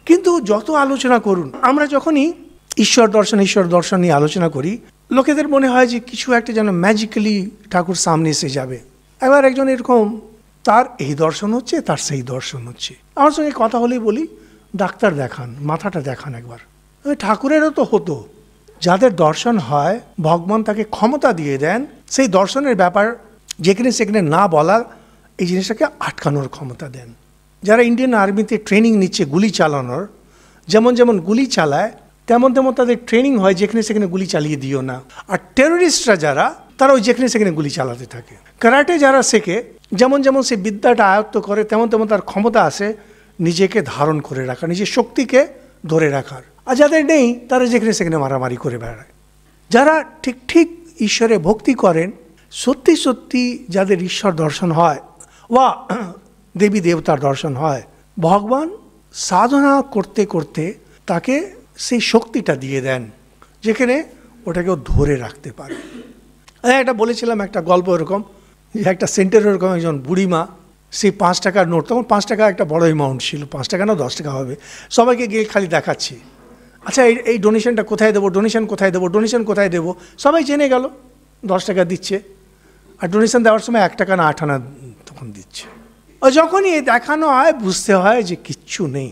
কিন্তু যত আলোচনা করুন, আমরা যখনই ঈশ্বর দর্শন নিয়ে আলোচনা করি, লোকেদের মনে হয় যে কিছু একটা যেন ম্যাজিক্যালি ঠাকুর সামনে এসে যাবে। এবার একজন এরকম, তার এই দর্শন হচ্ছে, তার সেই দর্শন হচ্ছে। আমার সঙ্গে কথা হলেই বলি, ডাক্তার দেখান, মাথাটা দেখান একবার। ঠাকুরেরও তো হতো, যাদের দর্শন হয় ভগবান তাকে ক্ষমতা দিয়ে দেন সেই দর্শনের ব্যাপার যেখানে সেখানে না বলা, এই জিনিসটাকে আটকানোর ক্ষমতা দেন। যারা ইন্ডিয়ান আর্মিতে ট্রেনিং নিচ্ছে গুলি চালানোর, যেমন যেমন গুলি চালায় তেমন তেমন তাদের ট্রেনিং হয় যেখানে সেখানে গুলি চালিয়ে দিও না। আর টেরোরিস্টরা যারা, তারা ওই যেখানে সেখানে গুলি চালাতে থাকে। কারাটে যারা শেখে, যেমন যেমন সে বিদ্যাটা আয়ত্ত করে তেমন তেমন তার ক্ষমতা আসে নিজেকে ধারণ করে রাখা, নিজের শক্তিকে ধরে রাখার। আর যাদের নেই তারা যেখানে সেখানে মারামারি করে বেড়ায়। যারা ঠিক ঠিক ঈশ্বরে ভক্তি করেন, সত্যি সত্যি যাদের ঈশ্বর দর্শন হয় বা দেবী দেবতার দর্শন হয়, ভগবান সাধনা করতে করতে তাকে সেই শক্তিটা দিয়ে দেন যেখানে ওটাকেও ধরে রাখতে পারে। একটা বলেছিলাম একটা গল্প এরকম, যে একটা সেন্টারে এরকম একজন বুড়িমা, সেই 5 টাকার নোট, তখন 5 টাকা একটা বড় অ্যামাউন্ট ছিল, 5 টাকা না 10 টাকা হবে, সবাইকে গিয়ে খালি দেখাচ্ছি, আচ্ছা এই ডোনেশনটা কোথায় দেবো, ডোনেশন কোথায় দেবো, ডোনেশন কোথায় দেবো। সবাই জেনে গেল 10 টাকা দিচ্ছে, আর ডোনেশন দেওয়ার সময় 1 টাকা না 8 আনা তখন দিচ্ছে। ও যখনই দেখানো হয় বুঝতে হয় যে কিচ্ছু নেই।